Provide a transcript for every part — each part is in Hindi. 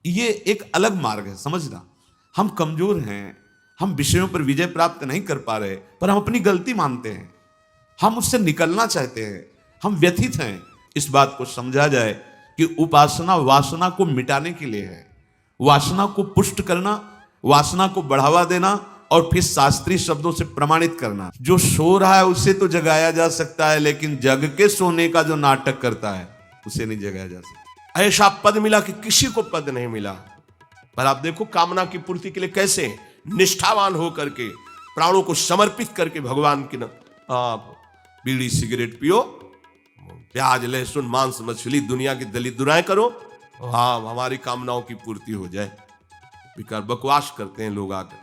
ये एक अलग मार्ग है, समझना। हम कमजोर हैं, हम विषयों पर विजय प्राप्त नहीं कर पा रहे, पर हम अपनी गलती मानते हैं, हम उससे निकलना चाहते हैं, हम व्यथित हैं। इस बात को समझा जाए कि उपासना वासना को मिटाने के लिए है, वासना को पुष्ट करना, वासना को बढ़ावा देना और फिर शास्त्रीय शब्दों से प्रमाणित करना। जो सो रहा है उसे तो जगाया जा सकता है, लेकिन जग के सोने का जो नाटक करता है उसे नहीं जगाया जा सकता। ऐसा पद मिला कि किसी को पद नहीं मिला। पर आप देखो कामना की पूर्ति के लिए कैसे निष्ठावान होकर के प्राणों को समर्पित करके भगवान की आप बीड़ी सिगरेट पियो, प्याज लहसुन मांस मछली दुनिया की दलित दुराएं करो, हाँ हमारी कामनाओं की पूर्ति हो जाए। बेकार बकवास करते हैं लोग आकर।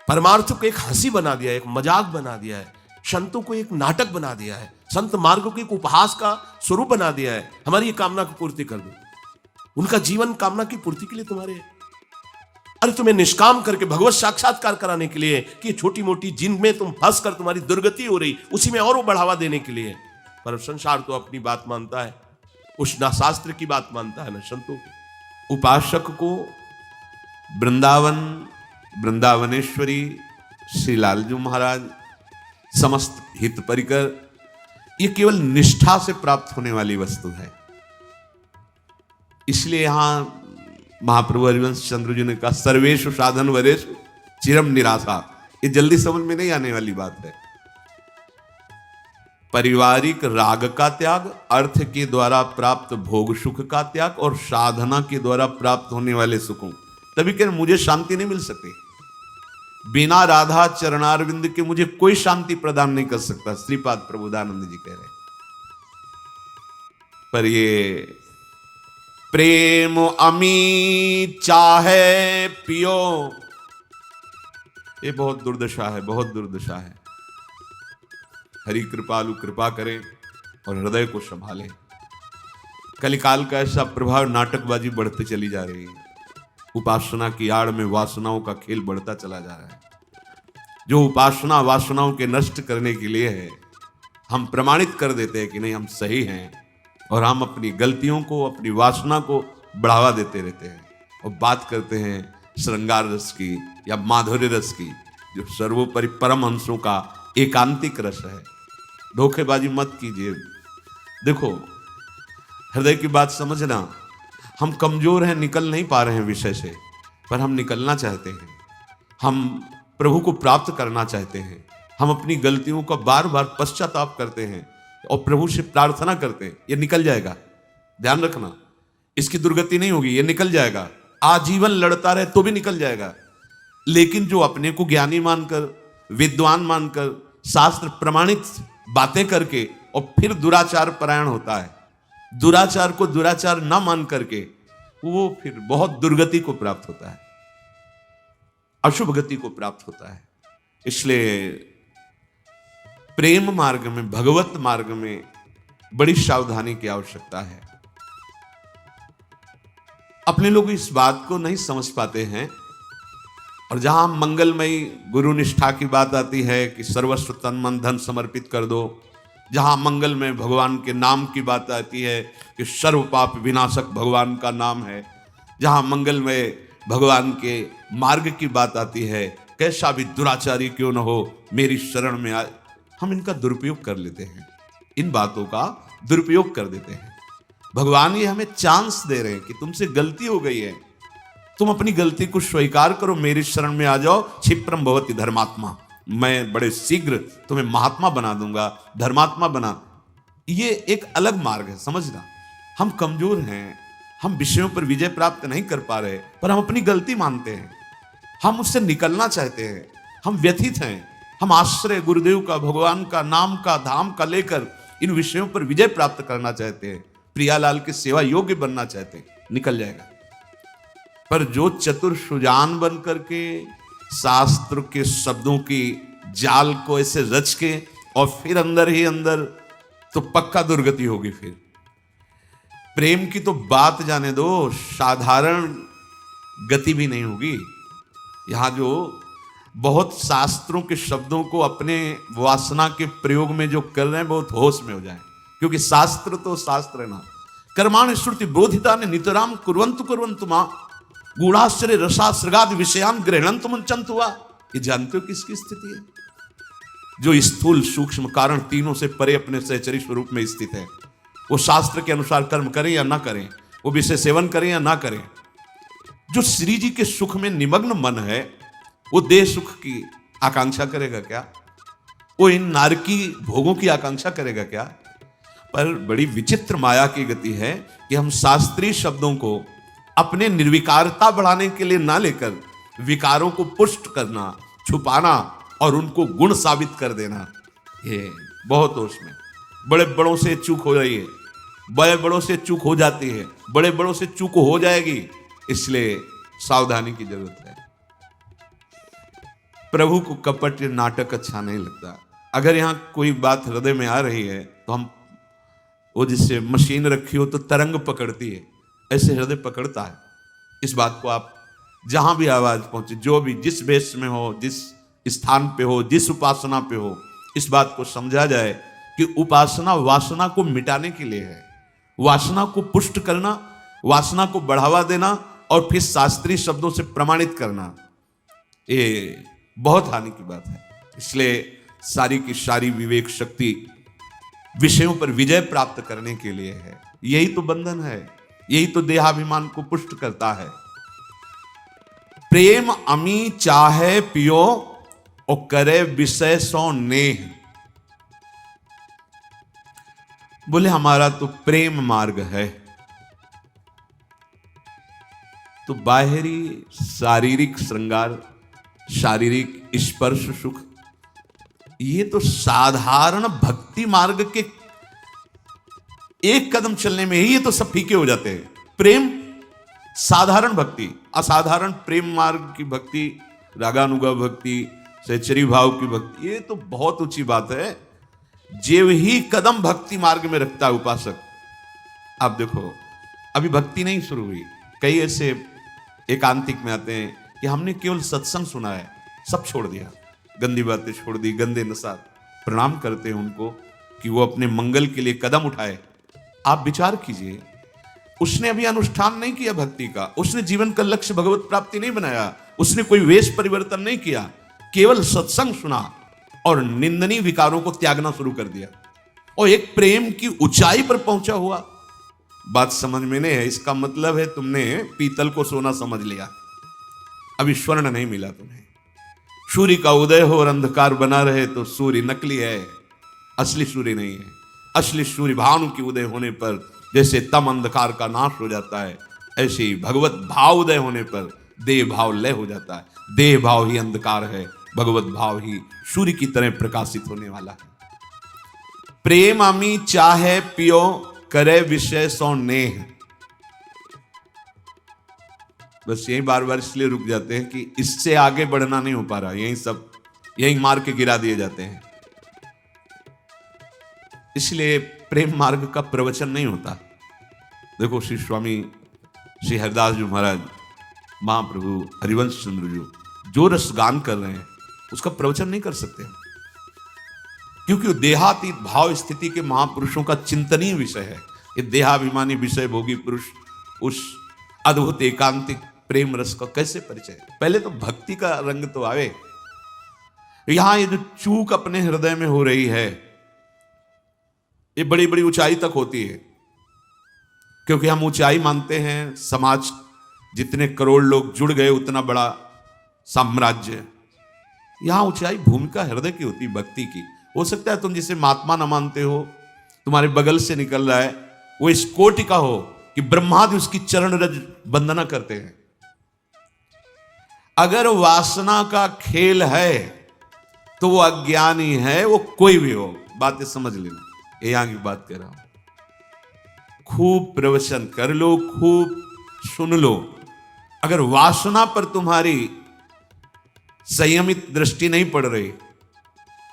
परमार्थ को एक हंसी बना दिया है, एक मजाक बना दिया है, संतों को एक नाटक बना दिया है, संत मार्ग को एक उपहास का स्वरूप बना दिया है। हमारी ये कामना की पूर्ति कर दो। उनका जीवन कामना की पूर्ति के लिए तुम्हारे, अरे तुम्हें निष्काम करके भगवत साक्षात्कार कराने के लिए कि छोटी मोटी जिनमें तुम फंस कर तुम्हारी दुर्गति हो रही उसी में और वो बढ़ावा देने के लिए। पर संसार तो अपनी बात मानता है, उस ना शास्त्र की बात मानता है ना संतों की। उपासक को वृंदावन, वृंदावनेश्वरी, श्री लालजू महाराज, समस्त हित परिकर, ये केवल निष्ठा से प्राप्त होने वाली वस्तु है। इसलिए यहां महाप्रभु हरिवंश चंद्र जी ने कहा सर्वेषु साधन वरेषु चिरम निराशा। ये जल्दी समझ में नहीं आने वाली बात है। पारिवारिक राग का त्याग, अर्थ के द्वारा प्राप्त भोग सुख का त्याग और साधना के द्वारा प्राप्त होने वाले सुखों, तभी कह मुझे शांति नहीं मिल सकती। बिना राधा चरणारविंद के मुझे कोई शांति प्रदान नहीं कर सकता, श्रीपाद प्रबोधानंद जी कह रहे। पर ये प्रेम अमी चाहे पियो, ये बहुत दुर्दशा है, बहुत दुर्दशा है। हरि कृपालु कृपा करें और हृदय को संभालें। कलिकाल का ऐसा प्रभाव, नाटकबाजी बढ़ती चली जा रही है। उपासना की आड़ में वासनाओं का खेल बढ़ता चला जा रहा है। जो उपासना वासनाओं के नष्ट करने के लिए है, हम प्रमाणित कर देते हैं कि नहीं हम सही हैं, और हम अपनी गलतियों को, अपनी वासना को बढ़ावा देते रहते हैं और बात करते हैं श्रृंगार रस की या माधुर्य रस की, जो सर्वोपरि परम हंसों का एकांतिक रस है। धोखेबाजी मत कीजिए। देखो, हृदय की बात समझना। हम कमजोर हैं, निकल नहीं पा रहे हैं विषय से, पर हम निकलना चाहते हैं। हम प्रभु को प्राप्त करना चाहते हैं। हम अपनी गलतियों का बार बार पश्चाताप करते हैं और प्रभु से प्रार्थना करते हैं, ये निकल जाएगा। ध्यान रखना, इसकी दुर्गति नहीं होगी, ये निकल जाएगा। आजीवन लड़ता रहे तो भी निकल जाएगा। लेकिन जो अपने को ज्ञानी मानकर, विद्वान मानकर, शास्त्र प्रमाणित बातें करके और फिर दुराचार परायण होता है, दुराचार को दुराचार ना मान करके, वो फिर बहुत दुर्गति को प्राप्त होता है, अशुभ गति को प्राप्त होता है। इसलिए प्रेम मार्ग में, भगवत मार्ग में बड़ी सावधानी की आवश्यकता है। अपने लोग इस बात को नहीं समझ पाते हैं, और जहां मंगलमयी गुरु निष्ठा की बात आती है कि सर्वस्व तन मन धन समर्पित कर दो, जहां मंगल में भगवान के नाम की बात आती है कि सर्व पाप विनाशक भगवान का नाम है, जहां मंगल में भगवान के मार्ग की बात आती है, कैसा भी दुराचारी क्यों न हो मेरी शरण में आए, हम इनका दुरुपयोग कर लेते हैं, इन बातों का दुरुपयोग कर देते हैं। भगवान ये हमें चांस दे रहे हैं कि तुमसे गलती हो गई है, तुम अपनी गलती को स्वीकार करो, मेरी शरण में आ जाओ। क्षिप्रम भवति धर्मात्मा, मैं बड़े शीघ्र तुम्हें महात्मा बना दूंगा, धर्मात्मा बना। ये एक अलग मार्ग है, समझना। हम कमजोर हैं, हम विषयों पर विजय प्राप्त नहीं कर पा रहे, पर हम अपनी गलती मानते हैं, हम उससे निकलना चाहते हैं, हम व्यथित हैं। हम आश्रय गुरुदेव का, भगवान का, नाम का, धाम का लेकर इन विषयों पर विजय प्राप्त करना चाहते हैं, प्रियालाल की सेवा योग्य बनना चाहते हैं, निकल जाएगा। पर जो चतुर सुजान बन करके शास्त्र के शब्दों की जाल को ऐसे रच के और फिर अंदर ही अंदर, तो पक्का दुर्गति होगी। फिर प्रेम की तो बात जाने दो, साधारण गति भी नहीं होगी। यहां जो बहुत शास्त्रों के शब्दों को अपने वासना के प्रयोग में जो कर रहे हैं, बहुत होश में हो जाए, क्योंकि शास्त्र तो शास्त्र है ना। कर्माणि श्रुति बोधिता ने नितराम कुर्वन्तु कुर्वन्तु मां गूढ़ाश्चर्य रसासृगादि विषयान गृह्णन्तु मुञ्चन्तु वा। ये जानते हो किसकी स्थिति है? जो स्थूल सूक्ष्म कारण तीनों से परे अपने सहचरी स्वरूप में स्थित है। वो शास्त्र के अनुसार कर्म करें या ना करें, वो विषय सेवन करें या ना करें, जो श्री जी के सुख में निमग्न मन है वो देह सुख की आकांक्षा करेगा क्या? वो इन नारकी भोगों की आकांक्षा करेगा क्या? पर बड़ी विचित्र माया की गति है कि हम शास्त्रीय शब्दों को अपने निर्विकारता बढ़ाने के लिए ना लेकर विकारों को पुष्ट करना, छुपाना और उनको गुण साबित कर देना, ये बहुत दोष में बड़े बड़ों से चूक हो रही है, बड़े बड़ों से चूक हो जाती है, बड़े बड़ों से चूक हो जाएगी। इसलिए सावधानी की जरूरत है। प्रभु को कपट नाटक अच्छा नहीं लगता। अगर यहां कोई बात हृदय में आ रही है तो हम वो जिससे मशीन रखी हो तो तरंग पकड़ती है, ऐसे हृदय पकड़ता है। इस बात को आप जहां भी आवाज पहुंचे, जो भी जिस वेश में हो, जिस स्थान पे हो, जिस उपासना पे हो, इस बात को समझा जाए कि उपासना वासना को मिटाने के लिए है, वासना को पुष्ट करना, वासना को बढ़ावा देना और फिर शास्त्रीय शब्दों से प्रमाणित करना, ये बहुत हानि की बात है। इसलिए सारी की सारी विवेक शक्ति विषयों पर विजय प्राप्त करने के लिए है। यही तो बंधन है, यही तो देहाभिमान को पुष्ट करता है। प्रेम अमी चाहे पियो और करे विषय सो नेह। बोले हमारा तो प्रेम मार्ग है, तो बाहरी शारीरिक श्रृंगार, शारीरिक स्पर्श सुख, ये तो साधारण भक्ति मार्ग के एक कदम चलने में ही ये तो सब फीके हो जाते हैं। प्रेम साधारण भक्ति, असाधारण प्रेम मार्ग की भक्ति, रागानुगा भक्ति, सहचरी भाव की भक्ति, ये तो बहुत ऊंची बात है। जेव ही कदम भक्ति मार्ग में रखता है उपासक। आप देखो अभी भक्ति नहीं शुरू हुई, कई ऐसे एकांतिक में आते हैं कि हमने केवल सत्संग सुना है, सब छोड़ दिया, गंदी बातें छोड़ दी, गंदे नशा। प्रणाम करते हैं उनको कि वो अपने मंगल के लिए कदम उठाए। आप विचार कीजिए, उसने अभी अनुष्ठान नहीं किया भक्ति का, उसने जीवन का लक्ष्य भगवत प्राप्ति नहीं बनाया, उसने कोई वेश परिवर्तन नहीं किया, केवल सत्संग सुना और निंदनीय विकारों को त्यागना शुरू कर दिया और एक प्रेम की ऊंचाई पर पहुंचा हुआ। बात समझ में नहीं है, इसका मतलब है तुमने पीतल को सोना समझ लिया, अभी स्वर्ण नहीं मिला तुम्हें। सूर्य का उदय हो और अंधकार बना रहे तो सूर्य नकली है, असली सूर्य नहीं है। असली सूर्य भानु की उदय होने पर जैसे तम अंधकार का नाश हो जाता है, ऐसे ही भगवत भाव उदय होने पर देह भाव लय हो जाता है। देह भाव ही अंधकार है, भगवत भाव ही सूर्य की तरह प्रकाशित होने वाला है। प्रेम अमी चाहे पियो करे विषय सो नेह। बस यही बार बार इसलिए रुक जाते हैं कि इससे आगे बढ़ना नहीं हो पा रहा, यही मार के गिरा दिए जाते हैं। इसलिए प्रेम मार्ग का प्रवचन नहीं होता। देखो श्री स्वामी श्री हरिदास जी महाराज, महाप्रभु हरिवंश चंद्र जी जो रस गान कर रहे हैं उसका प्रवचन नहीं कर सकते, क्योंकि देहातीत भाव स्थिति के महापुरुषों का चिंतनीय विषय है। ये देहाभिमानी विषय भोगी पुरुष उस अद्भुत एकांतिक प्रेम रस का कैसे परिचय? पहले तो भक्ति का रंग तो आवे। यहां ये जो चूक अपने हृदय में हो रही है, ये बड़ी बड़ी ऊंचाई तक होती है, क्योंकि हम ऊंचाई मानते हैं समाज, जितने करोड़ लोग जुड़ गए उतना बड़ा साम्राज्य। यहां ऊंचाई भूमिका हृदय की होती, भक्ति की। हो सकता है तुम जिसे महात्मा न मानते हो, तुम्हारे बगल से निकल रहा है, वो इस कोटि का हो कि ब्रह्मादि उसकी चरण रज वंदना करते हैं। अगर वासना का खेल है तो वो अज्ञानी है, वो कोई भी हो। बातें समझ लेना, ये यहां की बात कह रहा हूं। खूब प्रवचन कर लो, खूब सुन लो, अगर वासना पर तुम्हारी संयमित दृष्टि नहीं पड़ रही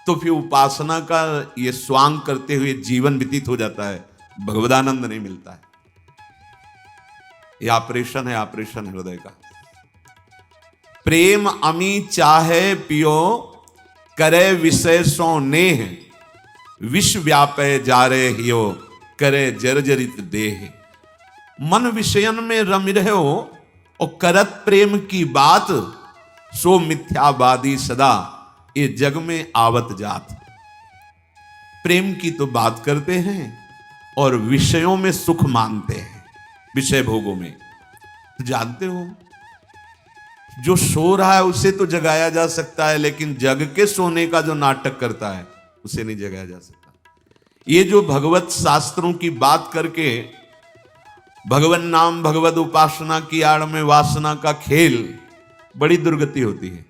तो फिर उपासना का ये स्वांग करते हुए जीवन व्यतीत हो जाता है, भगवदानंद नहीं मिलता है। ये ऑपरेशन है, ऑपरेशन हृदय का। प्रेम अमी चाहे पियो करे विषय सो नेह, विष व्यापे जारे हियो करे जर्जरित देह। मन विषयन में रम रहो और करत प्रेम की बात, सो मिथ्यावादी सदा ये जग में आवत जात। प्रेम की तो बात करते हैं और विषयों में सुख मानते हैं, विषय भोगों में। जानते हो, जो सो रहा है उसे तो जगाया जा सकता है, लेकिन जग के सोने का जो नाटक करता है उसे नहीं जगाया जा सकता। ये जो भगवत शास्त्रों की बात करके भगवान नाम भगवत उपासना की आड़ में वासना का खेल, बड़ी दुर्गति होती है।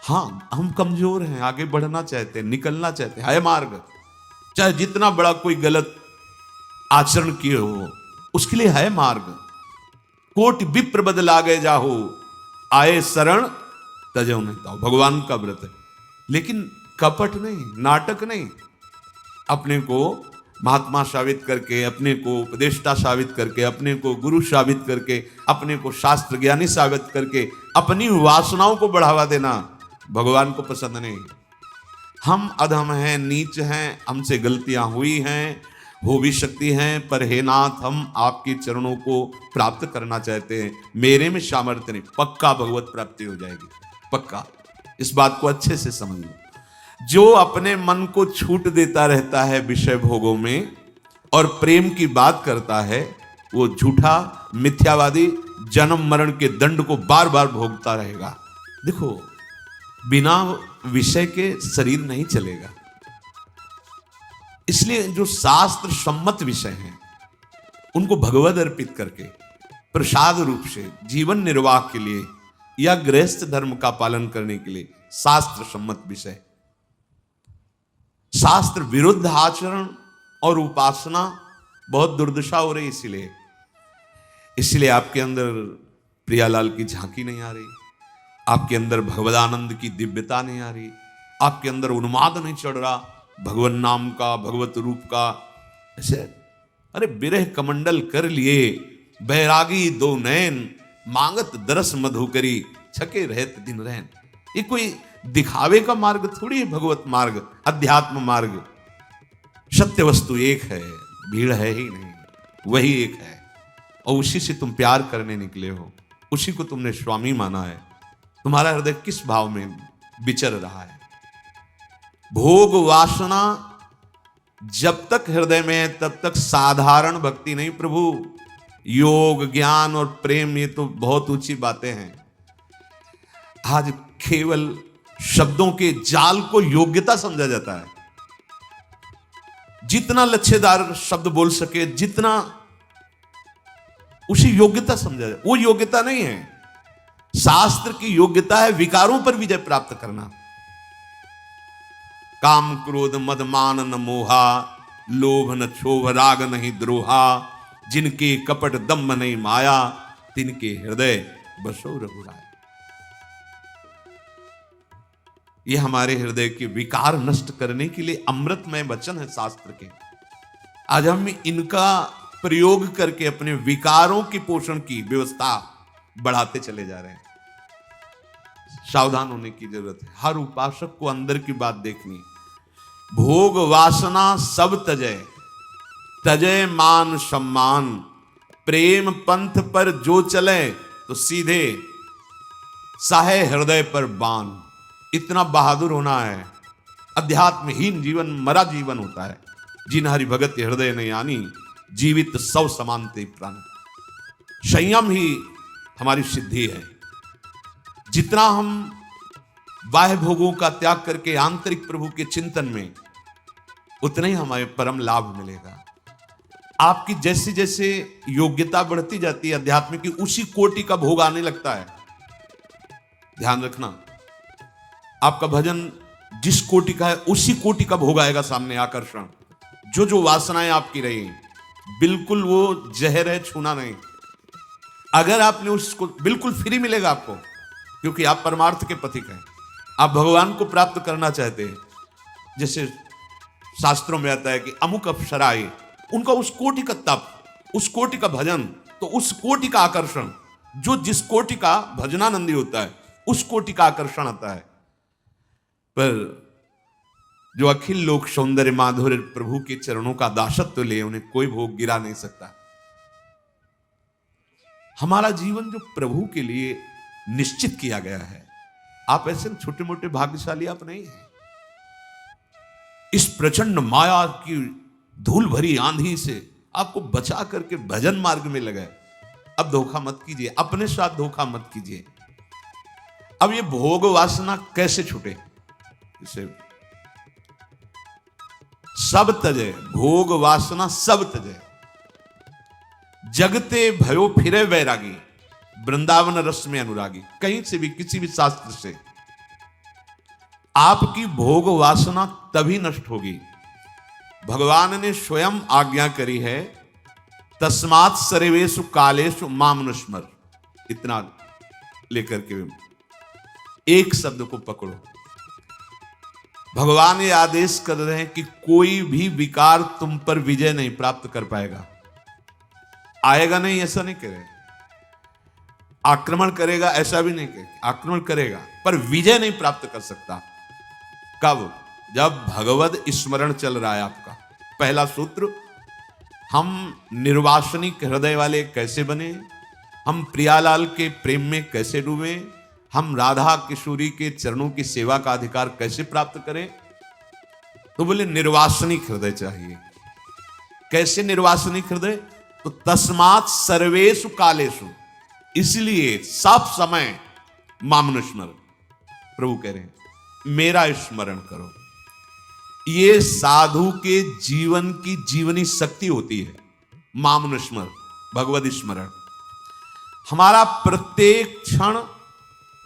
हाँ, हम कमजोर हैं, आगे बढ़ना चाहते हैं, निकलना चाहते हैं, है मार्ग। चाहे जितना बड़ा कोई गलत आचरण किए हो, उसके लिए है मार्ग। कोटि विप्र बदला गए जाहो, आए शरण तजो नहीं ताओ, भगवान का व्रत है। लेकिन कपट नहीं, नाटक नहीं, अपने को महात्मा साबित करके, अपने को उपदेष्टा साबित करके, अपने को गुरु साबित करके, अपने को शास्त्र ज्ञानी साबित करके अपनी वासनाओं को बढ़ावा देना भगवान को पसंद नहीं। हम अधम हैं, नीच हैं, हमसे गलतियां हुई हैं, हो भी सकती हैं, पर हे नाथ, हम आपके चरणों को प्राप्त करना चाहते हैं। मेरे में सामर्थ्य नहीं, पक्का भगवत प्राप्ति हो जाएगी, पक्का। इस बात को अच्छे से समझ लो। जो अपने मन को छूट देता रहता है विषय भोगों में और प्रेम की बात करता है, वो झूठा मिथ्यावादी जन्म मरण के दंड को बार बार भोगता रहेगा। देखो, बिना विषय के शरीर नहीं चलेगा। इसलिए जो शास्त्र सम्मत विषय हैं उनको भगवद अर्पित करके प्रसाद रूप से जीवन निर्वाह के लिए या गृहस्थ धर्म का पालन करने के लिए शास्त्र सम्मत विषय, शास्त्र विरुद्ध आचरण और उपासना बहुत दुर्दशा हो रही। इसलिए आपके अंदर प्रियालाल की झांकी नहीं आ रही, आपके अंदर भगवदानंद की दिव्यता नहीं आ रही, आपके अंदर उन्माद नहीं चढ़ रहा भगवान नाम का, भगवत रूप का। ऐसे अरे बिरह कमंडल कर लिए बैरागी दो नैन, मांगत दरस मधुकरी, छके रहत दिन रहन। ये कोई दिखावे का मार्ग थोड़ी है, भगवत मार्ग, अध्यात्म मार्ग। सत्य वस्तु एक है, भीड़ है ही नहीं, वही एक है, और उसी से तुम प्यार करने निकले हो, उसी को तुमने स्वामी माना है। तुम्हारा हृदय किस भाव में विचर रहा है? भोग वासना जब तक हृदय में है तब तक साधारण भक्ति नहीं प्रभु। योग, ज्ञान और प्रेम, ये तो बहुत ऊंची बातें हैं। आज केवल शब्दों के जाल को योग्यता समझा जाता है। जितना लच्छेदार शब्द बोल सके, जितना, उसी योग्यता समझा जाए। वो योग्यता नहीं है। शास्त्र की योग्यता है विकारों पर विजय प्राप्त करना। काम क्रोध मद मान न मोहा, लोभ न क्षोभ राग नहीं द्रोहा, जिनके कपट दम्भ नहीं माया, तिनके हृदय बसो रघुराय। ये हमारे हृदय के विकार नष्ट करने के लिए अमृतमय वचन है शास्त्र के। आज हम इनका प्रयोग करके अपने विकारों की पोषण की व्यवस्था बढ़ाते चले जा रहे हैं। सावधान होने की जरूरत है। हर उपासक को अंदर की बात देखनी। भोग वासना सब तजय, तजय मान सम्मान, प्रेम पंथ पर जो चले तो सीधे साहे हृदय पर बाण। इतना बहादुर होना है। अध्यात्महीन जीवन मरा जीवन होता है। जिन हरि भगत हृदय नहीं आनी, जीवित सौ समानते प्राण। संयम ही हमारी सिद्धि है। जितना हम बाह्य भोगों का त्याग करके आंतरिक प्रभु के चिंतन में, उतना ही हमें परम लाभ मिलेगा। आपकी जैसे जैसे योग्यता बढ़ती जाती है अध्यात्म की, उसी कोटि का भोग आने लगता है। ध्यान रखना, आपका भजन जिस कोटि का है उसी कोटि का भोग आएगा सामने। आकर्षण, जो जो वासनाएं आपकी रही, बिल्कुल वो जहर है, छूना नहीं। अगर आपने उसको, बिल्कुल फ्री मिलेगा आपको, क्योंकि आप परमार्थ के पथिक हैं। आप भगवान को प्राप्त करना चाहते हैं। जैसे शास्त्रों में आता है कि अमुक अप्सराएं, उनका उस कोटि का तप, उस कोटि का भजन, तो उस कोटि का आकर्षण, जो जिस कोटि का भजनानंदी होता है उस कोटि का आकर्षण आता है। पर जो अखिल लोक सौंदर्य माधुर्य प्रभु के चरणों का दासत्व ले, उन्हें कोई भोग गिरा नहीं सकता। हमारा जीवन जो प्रभु के लिए निश्चित किया गया है, आप ऐसे छोटे मोटे भाग्यशाली आप नहीं हैं। इस प्रचंड माया की धूल भरी आंधी से आपको बचा करके भजन मार्ग में लगाए। अब धोखा मत कीजिए, अपने साथ धोखा मत कीजिए। अब ये भोग वासना कैसे छूटे? इसे सब तजे, भोग वासना सब तजे। जगते भयो फिरे वैरागी, वृंदावन रस में अनुरागी। कहीं से भी, किसी भी शास्त्र से आपकी भोग वासना तभी नष्ट होगी, भगवान ने स्वयं आज्ञा करी है, तस्मात् सर्वेषु कालेषु माम नुस्मर। इतना लेकर के एक शब्द को पकड़ो। भगवान ये आदेश कर रहे हैं कि कोई भी विकार तुम पर विजय नहीं प्राप्त कर पाएगा। आएगा नहीं ऐसा नहीं करेगा, आक्रमण करेगा ऐसा भी नहीं करेगा, आक्रमण करेगा पर विजय नहीं प्राप्त कर सकता। कब? जब भगवद स्मरण चल रहा है आपका। पहला सूत्र, हम निर्वासनिक हृदय वाले कैसे बने, हम प्रियालाल के प्रेम में कैसे डूबे, हम राधा किशोरी के चरणों की सेवा का अधिकार कैसे प्राप्त करें। तो बोले निर्वासनिक हृदय चाहिए। कैसे निर्वासनिक हृदय? तो तस्मात् सर्वेषु कालेषु, इसलिए सब समय मामनुस्मर। प्रभु कह रहे हैं मेरा स्मरण करो। ये साधु के जीवन की जीवनी शक्ति होती है, मामनुस्मर, भगवद स्मरण। हमारा प्रत्येक क्षण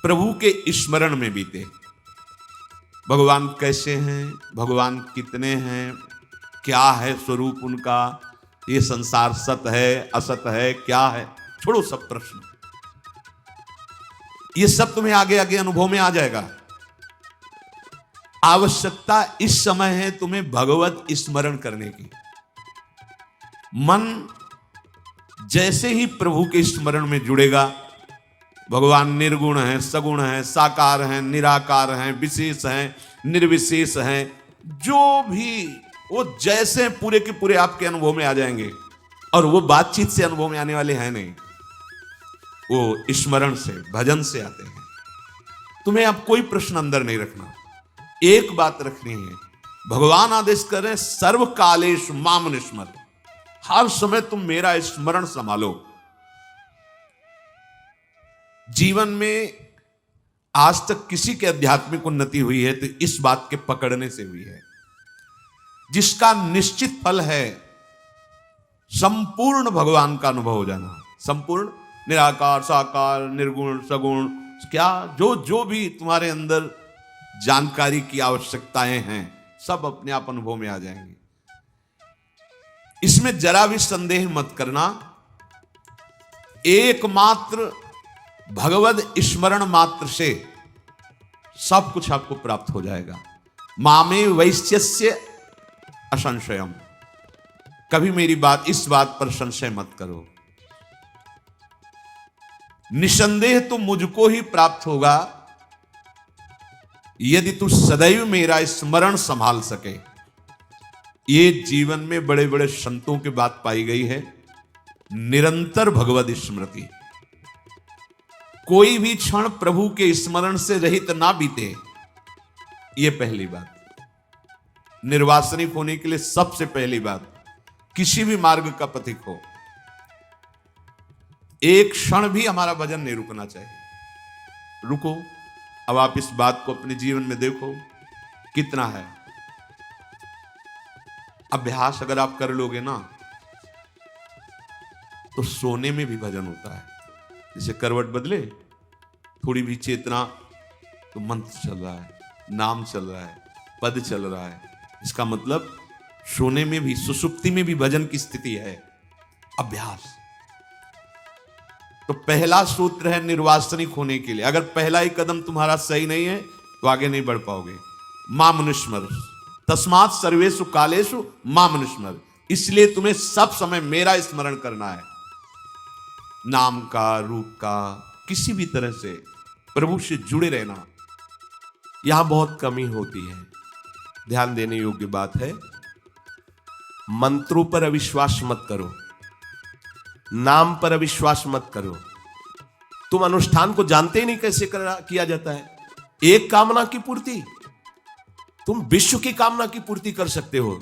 प्रभु के स्मरण में बीते। भगवान कैसे हैं, भगवान कितने हैं, क्या है स्वरूप उनका, ये संसार सत है असत है, क्या है, छोड़ो सब प्रश्न। ये सब तुम्हें आगे आगे अनुभव में आ जाएगा। आवश्यकता इस समय है तुम्हें भगवत स्मरण करने की। मन जैसे ही प्रभु के स्मरण में जुड़ेगा, भगवान निर्गुण है, सगुण है, साकार है, निराकार है, विशेष है, निर्विशेष है, जो भी वो जैसे पूरे के पूरे आपके अनुभव में आ जाएंगे। और वो बातचीत से अनुभव में आने वाले हैं नहीं, वो स्मरण से, भजन से आते हैं। तुम्हें अब कोई प्रश्न अंदर नहीं रखना, एक बात रखनी है। भगवान आदेश कर रहे हैं सर्व कालेषु माम नुस्मर। हर समय तुम मेरा स्मरण संभालो। जीवन में आज तक किसी के आध्यात्मिक उन्नति हुई है तो इस बात के पकड़ने से हुई है, जिसका निश्चित फल है संपूर्ण भगवान का अनुभव हो जाना। संपूर्ण, निराकार, साकार, निर्गुण, सगुण, क्या जो जो भी तुम्हारे अंदर जानकारी की आवश्यकताएं हैं, सब अपने आप अनुभव में आ जाएंगी। इसमें जरा भी संदेह मत करना। एकमात्र भगवद स्मरण मात्र से सब कुछ आपको प्राप्त हो जाएगा। मामे वैश्यस्य असंशयम। कभी मेरी बात, इस बात पर संशय मत करो। निसंदेह तो मुझको ही प्राप्त होगा यदि तू सदैव मेरा स्मरण संभाल सके। ये जीवन में बड़े बड़े संतों की बात पाई गई है, निरंतर भगवद स्मृति। कोई भी क्षण प्रभु के स्मरण से रहित ना बीते, ये पहली बात। निर्वासनिक होने के लिए सबसे पहली बात, किसी भी मार्ग का पथिक हो, एक क्षण भी हमारा भजन नहीं रुकना चाहिए। रुको। अब आप इस बात को अपने जीवन में देखो कितना है। अभ्यास अगर आप कर लोगे ना, तो सोने में भी भजन होता है। जैसे करवट बदले, थोड़ी भी चेतना, तो मंत्र चल रहा है, नाम चल रहा है, पद चल रहा है। इसका मतलब सोने में भी, सुसुप्ति में भी भजन की स्थिति है। अभ्यास। तो पहला सूत्र है निर्वासनिक होने के लिए। अगर पहला ही कदम तुम्हारा सही नहीं है तो आगे नहीं बढ़ पाओगे। मामनुस्मर, तस्मात् सर्वेषु कालेषु मामनुस्मर। इसलिए तुम्हें सब समय मेरा स्मरण करना है। नाम का, रूप का, किसी भी तरह से प्रभु से जुड़े रहना। यहां बहुत कमी होती है। ध्यान देने योग्य बात है, मंत्रों पर अविश्वास मत करो, नाम पर अविश्वास मत करो। तुम अनुष्ठान को जानते ही नहीं कैसे किया जाता है। एक कामना की पूर्ति, तुम विश्व की कामना की पूर्ति कर सकते हो,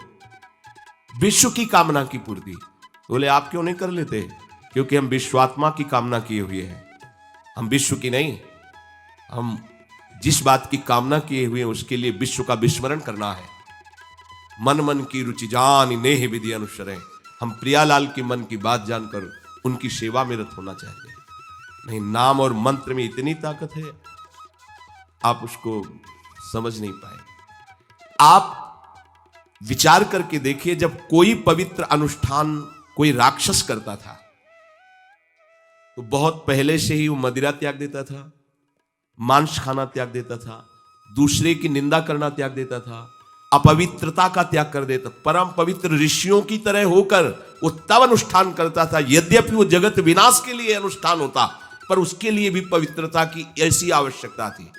विश्व की कामना की पूर्ति। बोले आप क्यों नहीं कर लेते? क्योंकि हम विश्वात्मा की कामना किए हुए हैं, हम विश्व की नहीं। हम जिस बात की कामना किए हुए हैं उसके लिए विश्व का विस्मरण करना है। मन मन की रुचि जान नेह विधि अनुसरे। हम प्रियालाल की मन की बात जानकर उनकी सेवा में रत होना चाहते हैं। नहीं, नाम और मंत्र में इतनी ताकत है, आप उसको समझ नहीं पाए। आप विचार करके देखिए, जब कोई पवित्र अनुष्ठान कोई राक्षस करता था तो बहुत पहले से ही वो मदिरा त्याग देता था, मांस खाना त्याग देता था, दूसरे की निंदा करना त्याग देता था, अपवित्रता का त्याग कर देता। परम पवित्र ऋषियों की तरह होकर वो तब अनुष्ठान करता था, यद्यपि वो जगत विनाश के लिए अनुष्ठान होता, पर उसके लिए भी पवित्रता की ऐसी आवश्यकता थी।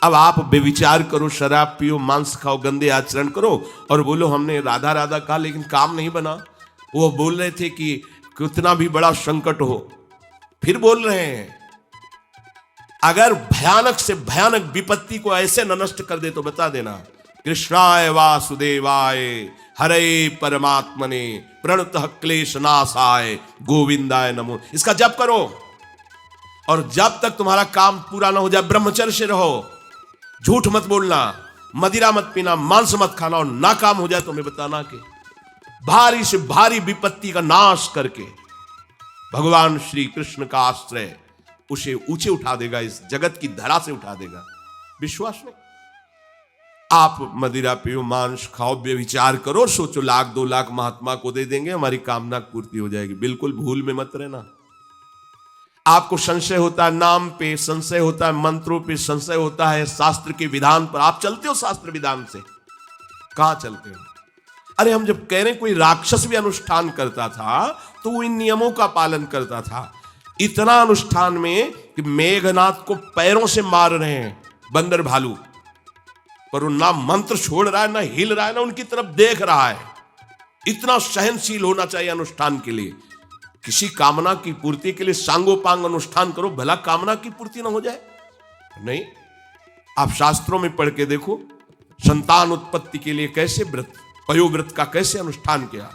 अब आप बेविचार करो, शराब पियो, मांस खाओ, गंदे आचरण करो और बोलो हमने राधा राधा कहा लेकिन काम नहीं बना। वो बोल रहे थे कि कितना भी बड़ा संकट हो, फिर बोल रहे हैं। अगर भयानक से भयानक विपत्ति को ऐसे न नष्ट कर दे तो बता देना, कृष्णाय वासुदेवाय हरे परमात्मने प्रणतः क्लेश नाशाय गोविंदाय नमो। इसका जप करो और जब तक तुम्हारा काम पूरा ना हो जाए ब्रह्मचर्य से रहो, झूठ मत बोलना, मदिरा मत पीना, मांस मत खाना, और नाकाम हो जाए तो हमें बताना कि भारी से भारी विपत्ति का नाश करके भगवान श्री कृष्ण का आश्रय उसे ऊंचे उठा देगा, इस जगत की धरा से उठा देगा। विश्वास नहीं? आप मदिरा पियो, मांस खाओ, व्यभिचार करो, सोचो 1,00,000 2,00,000 महात्मा को दे देंगे, हमारी कामना पूर्ति हो जाएगी। बिल्कुल भूल में मत रहना। आपको संशय होता है नाम पे, संशय होता है मंत्रों पे, संशय होता है शास्त्र के विधान पर। आप चलते हो शास्त्र विधान से? कहां चलते हो? अरे हम जब कह रहे कोई राक्षस भी अनुष्ठान करता था तो वो इन नियमों का पालन करता था। इतना अनुष्ठान में कि मेघनाथ को पैरों से मार रहे हैं बंदर भालू, पर वो ना मंत्र छोड़ रहा है, ना हिल रहा है, ना उनकी तरफ देख रहा है। इतना सहनशील होना चाहिए अनुष्ठान के लिए। किसी कामना की पूर्ति के लिए सांगोपांग अनुष्ठान करो, भला कामना की पूर्ति ना हो जाए? नहीं। आप शास्त्रों में पढ़ के देखो, संतान उत्पत्ति के लिए कैसे व्रत, पयोव्रत का कैसे अनुष्ठान किया।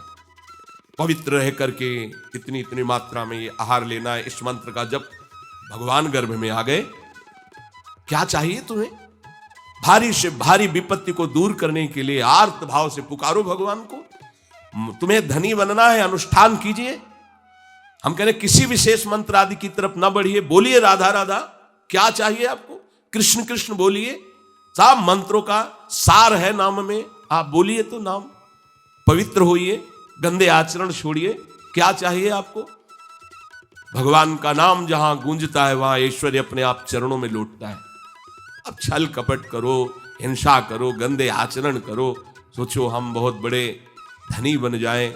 पवित्र रह करके इतनी इतनी मात्रा में ये आहार लेना है, इस मंत्र का जब भगवान गर्भ में आ गए। क्या चाहिए तुम्हें? भारी से भारी विपत्ति को दूर करने के लिए आर्त भाव से पुकारो भगवान को। तुम्हें धनी बनना है, अनुष्ठान कीजिए। हम कह रहे किसी विशेष मंत्र आदि की तरफ ना बढ़िए, बोलिए राधा राधा। क्या चाहिए आपको? कृष्ण कृष्ण बोलिए। सब मंत्रों का सार है नाम में, आप बोलिए तो नाम। पवित्र होइए, गंदे आचरण छोड़िए। क्या चाहिए आपको? भगवान का नाम जहां गूंजता है वहां ऐश्वर्य अपने आप चरणों में लौटता है। अब छल कपट करो, हिंसा करो, गंदे आचरण करो, सोचो हम बहुत बड़े धनी बन जाएं,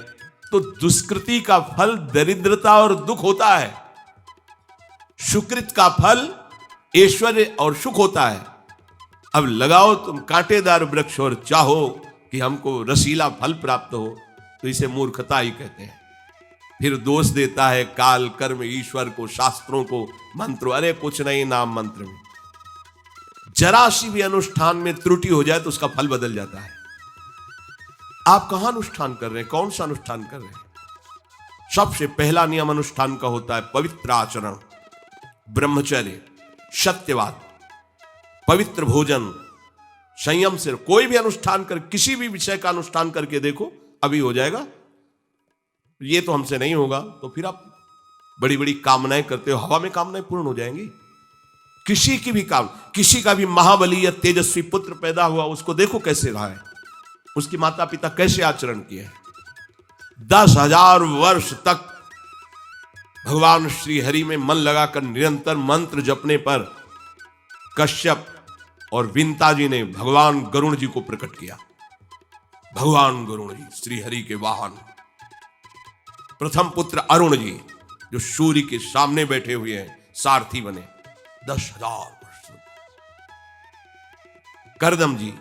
तो दुष्कृति का फल दरिद्रता और दुख होता है। सुकृत का फल ऐश्वर्य और सुख होता है। अब लगाओ तुम कांटेदार वृक्ष और चाहो कि हमको रसीला फल प्राप्त हो, तो इसे मूर्खता ही कहते हैं। फिर दोष देता है काल, कर्म, ईश्वर को, शास्त्रों को, मंत्रों। अरे कुछ नहीं, नाम मंत्र में जरा सी भी अनुष्ठान में त्रुटि हो जाए तो उसका फल बदल जाता है। आप कहां अनुष्ठान कर रहे हैं? कौन सा अनुष्ठान कर रहे हैं? सबसे पहला नियम अनुष्ठान का होता है पवित्र आचरण, ब्रह्मचर्य, सत्यवाद, पवित्र भोजन, संयम से। कोई भी अनुष्ठान कर, किसी भी विषय का अनुष्ठान करके देखो, अभी हो जाएगा। ये तो हमसे नहीं होगा तो फिर आप बड़ी बड़ी कामनाएं करते हो, हवा में कामनाएं पूर्ण हो जाएंगी। किसी की भी किसी का भी महाबली या तेजस्वी पुत्र पैदा हुआ, उसको देखो कैसे रहा है, उसकी माता पिता कैसे आचरण किए हैं। 10,000 वर्ष तक भगवान श्री हरि में मन लगाकर निरंतर मंत्र जपने पर कश्यप और विंता जी ने भगवान गरुण जी को प्रकट किया। भगवान गरुण जी श्री हरि के वाहन, प्रथम पुत्र अरुण जी जो सूर्य के सामने बैठे हुए हैं, सारथी बने 10,000 वर्ष। करदम जी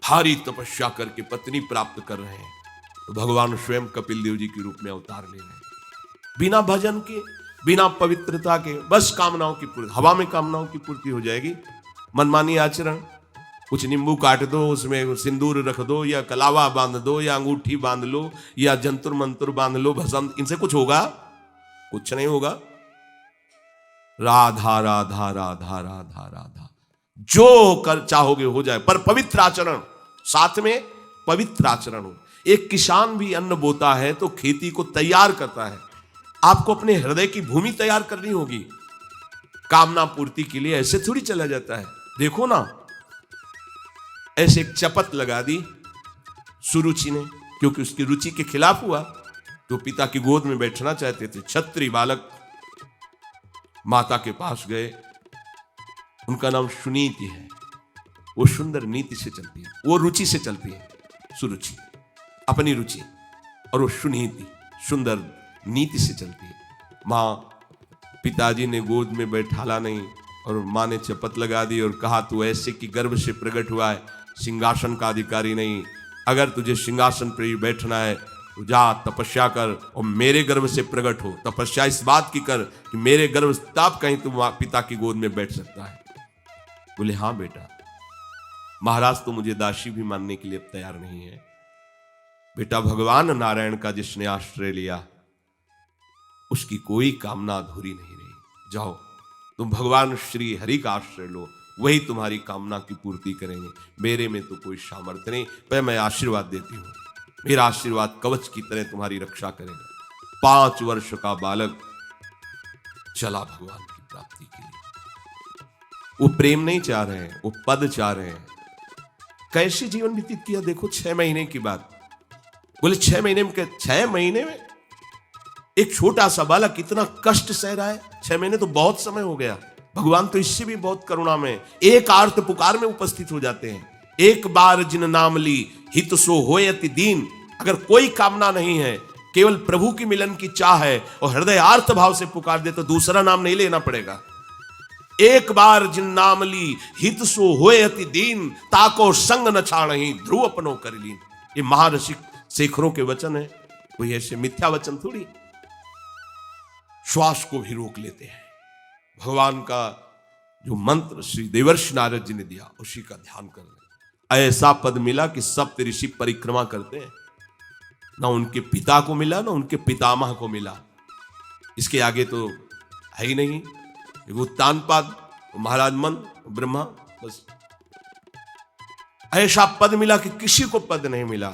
भारी तपस्या करके पत्नी प्राप्त कर रहे हैं, तो भगवान स्वयं कपिल देव जी के रूप में अवतार ले रहे हैं। बिना भजन के, बिना पवित्रता के, बस कामनाओं की पूर्ति, हवा में कामनाओं की पूर्ति हो जाएगी। मनमानी आचरण, कुछ नींबू काट दो, उसमें सिंदूर रख दो, या कलावा बांध दो, या अंगूठी बांध लो, या जंतुर मंतुर बांध लो, भस्म, इनसे कुछ होगा? कुछ नहीं होगा। राधा राधा राधा राधा राधा, जो कर चाहोगे हो जाए, पर पवित्र आचरण, साथ में पवित्र आचरण हो। एक किसान भी अन्न बोता है तो खेती को तैयार करता है। आपको अपने हृदय की भूमि तैयार करनी होगी। कामना पूर्ति के लिए ऐसे थोड़ी चला जाता है। देखो ना, ऐसे एक चपत लगा दी सुरुचि ने, क्योंकि उसकी रुचि के खिलाफ हुआ। तो पिता की गोद में बैठना चाहते थे। क्षत्रिय बालक माता के पास गए, उनका नाम सुनीति है। वो सुंदर नीति से चलती है, वो रुचि से चलती है, सुरुचि अपनी रुचि, और वो सुनीति सुंदर नीति से चलती है। माँ, पिताजी ने गोद में बैठाला नहीं, और माँ ने चपत लगा दी और कहा, तू ऐसे कि गर्भ से प्रकट हुआ है, सिंहासन का अधिकारी नहीं। अगर तुझे सिंहासन पर बैठना है तो जा तपस्या कर और मेरे गर्भ से प्रकट हो। तपस्या इस बात की कर कि मेरे गर्भ तब कहीं तू पिता की गोद में बैठ सकता है। बोले, हाँ बेटा। महाराज तो मुझे दासी भी मानने के लिए अब तैयार नहीं है। बेटा, भगवान नारायण का जिसने आश्रय लिया उसकी कोई कामना अधूरी नहीं रही। जाओ, तुम भगवान श्री हरि का आश्रय लो, वही तुम्हारी कामना की पूर्ति करेंगे। मेरे में तो कोई सामर्थ्य नहीं, पर मैं आशीर्वाद देती हूँ। मेरा आशीर्वाद कवच की तरह तुम्हारी रक्षा करेगा। 5 वर्ष का बालक चला भगवान की प्राप्ति के लिए। वो प्रेम नहीं चाह रहे हैं, वो पद चाह रहे हैं। कैसे जीवन व्यतीत किया देखो। 6 महीने की बात। बोले 6 महीने में, 6 महीने में एक छोटा सा बालक इतना कष्ट सह रहा है। 6 महीने तो बहुत समय हो गया। भगवान तो इससे भी बहुत करुणा में, एक आर्त पुकार में उपस्थित हो जाते हैं। एक बार जिन नाम ली हित सो होय अति दीन। अगर कोई कामना नहीं है, केवल प्रभु की मिलन की चाह है और हृदय आर्त भाव से पुकार दे, तो दूसरा नाम नहीं लेना पड़ेगा। एक बार जिन नाम ली हित सो होय अति दीन, ताको संग न छाणहि ध्रुव अपनो कर लीन। ये महाऋषि शेखरों के वचन है, कोई ऐसे मिथ्या वचन थोड़ी। श्वास को भी रोक लेते हैं। भगवान का जो मंत्र श्री देवर्षि नारद जी ने दिया, उसी का ध्यान कर ले। ऐसा पद मिला कि सप्त ऋषि परिक्रमा करते हैं। ना उनके पिता को मिला, ना उनके पितामह को मिला। इसके आगे तो है ही नहीं। उत्तानपाद, महाराज मन, ब्रह्मा, बस ऐसा पद मिला कि किसी को पद नहीं मिला।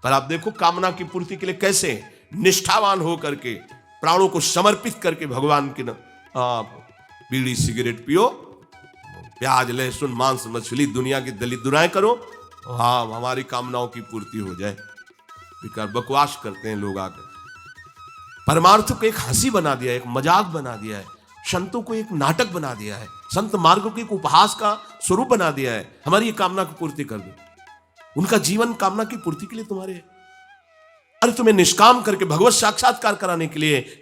पर आप देखो, कामना की पूर्ति के लिए कैसे निष्ठावान हो करके, प्राणों को समर्पित करके भगवान की बीड़ी सिगरेट पियो, प्याज लहसुन मांस मछली दुनिया की दलित दुराएं करो, हाँ हमारी कामनाओं की पूर्ति हो जाए। बेकार बकवास करते हैं लोग आकर। परमार्थ को एक हंसी बना दिया है, एक मजाक बना दिया है। संतों को एक नाटक बना दिया है। संत मार्ग को एक उपहास का स्वरूप बना दिया है। हमारी ये कामना की पूर्ति कर दो। उनका जीवन कामना की पूर्ति के लिए तुम्हारे, अरे तुम्हें निष्काम करके भगवत साक्षात्कार कराने के लिए